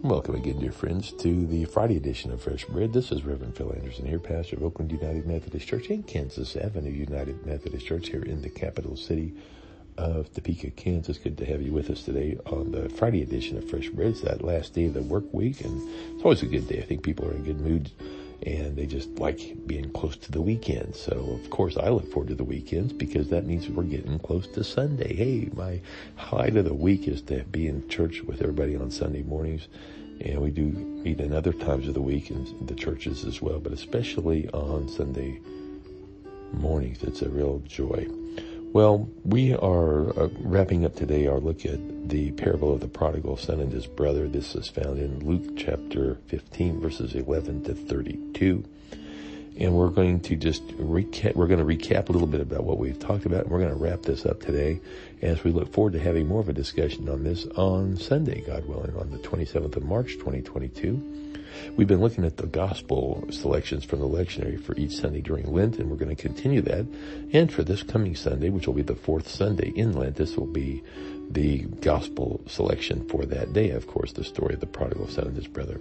Welcome again, dear friends, to the Friday edition of Fresh Bread. This is Reverend Phil Anderson here, pastor of Oakland United Methodist Church and Kansas Avenue United Methodist Church here in the capital city of Topeka, Kansas. Good to have you with us today on the Friday edition of Fresh Bread. It's that last day of the work week, and it's always a good day. I think people are in a good mood, and they just like being close to the weekend. So, of course, I look forward to the weekends because that means we're getting close to Sunday. Hey, my highlight of the week is to be in church with everybody on Sunday mornings. And we do meet in other times of the week in the churches as well, but especially on Sunday mornings. It's a real joy. Well, we are wrapping up today our look at the parable of the prodigal son and his brother. This is found in Luke chapter 15, verses 11 to 32. And we're going to just recap a little bit about what we've talked about, and we're going to wrap this up today as we look forward to having more of a discussion on this on Sunday, God willing, on the 27th of March, 2022. We've been looking at the gospel selections from the lectionary for each Sunday during Lent, and we're going to continue that. And for this coming Sunday, which will be the fourth Sunday in Lent, this will be the gospel selection for that day, of course, the story of the prodigal son and his brother.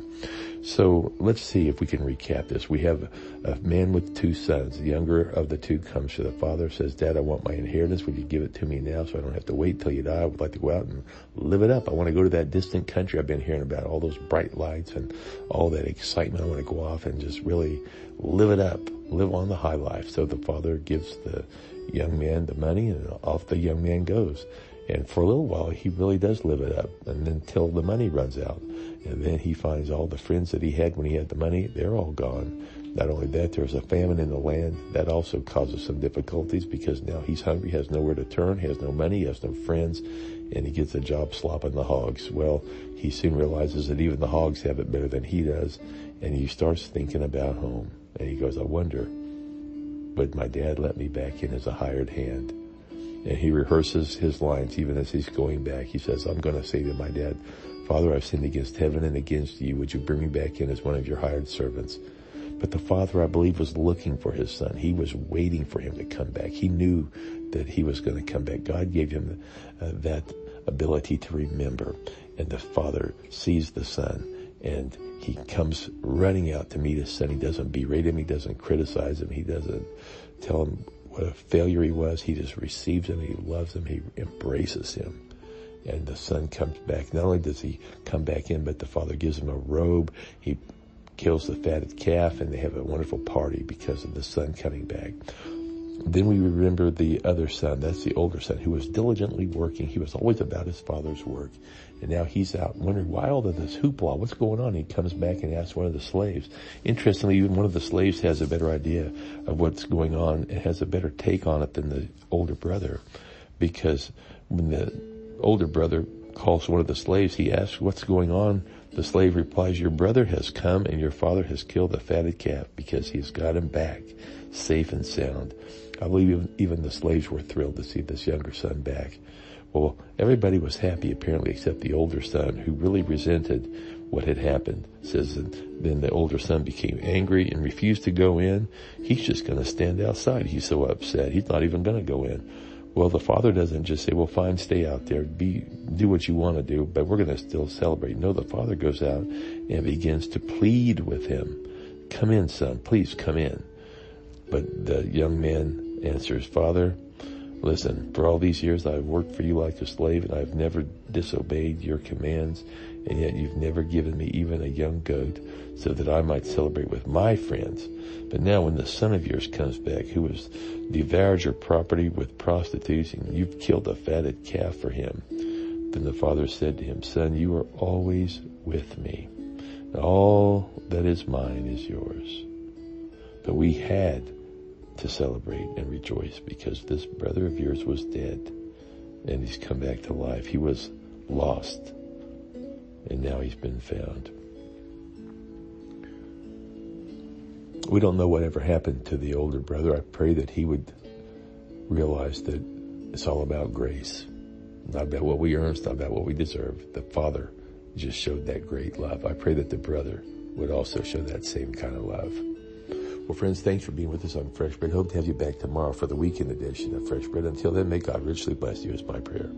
So let's see if we can recap this. We have a man with two sons. The younger of the two comes to the father, says, "Dad, I want my inheritance. Would you give it to me now so I don't have to wait till you die? I would like to go out and live it up. I want to go to that distant country I've been hearing about, all those bright lights and all that excitement. I want to go off and just really live it up, live on the high life." So the father gives the young man the money, and off the young man goes. And for a little while, he really does live it up, and then until the money runs out. And then he finds all the friends that he had when he had the money, they're all gone. Not only that, there's a famine in the land. That also causes some difficulties because now he's hungry, has nowhere to turn, has no money, has no friends, and he gets a job slopping the hogs. Well, he soon realizes that even the hogs have it better than he does, and he starts thinking about home. And he goes, "I wonder, would my dad let me back in as a hired hand?" And he rehearses his lines even as he's going back. He says, "I'm going to say to my dad, Father, I've sinned against heaven and against you. Would you bring me back in as one of your hired servants?" But the father, I believe, was looking for his son. He was waiting for him to come back. He knew that he was going to come back. God gave him that ability to remember. And the father sees the son, and he comes running out to meet his son. He doesn't berate him. He doesn't criticize him. He doesn't tell him what a failure he was. He just receives him. He loves him. He embraces him. And the son comes back. Not only does he come back in, but the father gives him a robe. He kills the fatted calf, and they have a wonderful party because of the son coming back. Then we remember the other son. That's the older son who was diligently working. He was always about his father's work. And now he's out wondering why all of this hoopla, what's going on? He comes back and asks one of the slaves. Interestingly, even one of the slaves has a better idea of what's going on and has a better take on it than the older brother. Because when the older brother calls one of the slaves, he asks, "What's going on?" The slave replies, "Your brother has come and your father has killed the fatted calf because he's got him back safe and sound." I believe even the slaves were thrilled to see this younger son back. Well, everybody was happy apparently except the older son, who really resented what had happened. It says that then the older son became angry and refused to go in. He's just going to stand outside. He's so upset. He's not even going to go in. Well, the father doesn't just say, "Well, fine, stay out there, do what you want to do, but we're going to still celebrate." No, the father goes out and begins to plead with him. "Come in, son, please come in." But the young man answers, "Father, listen, for all these years I've worked for you like a slave, and I've never disobeyed your commands, and yet you've never given me even a young goat so that I might celebrate with my friends. But now when the son of yours comes back, who has devoured your property with prostitutes, and you've killed a fatted calf for him." Then the father said to him, "Son, you are always with me, and all that is mine is yours." But we had to celebrate and rejoice because this brother of yours was dead, and he's come back to life. He was lost, and now he's been found. We don't know whatever happened to the older brother. I pray that he would realize that it's all about grace. Not about what we earn, it's not about what we deserve. The father just showed that great love. I pray that the brother would also show that same kind of love. Well, friends, thanks for being with us on Fresh Bread. Hope to have you back tomorrow for the weekend edition of Fresh Bread. Until then, may God richly bless you is my prayer.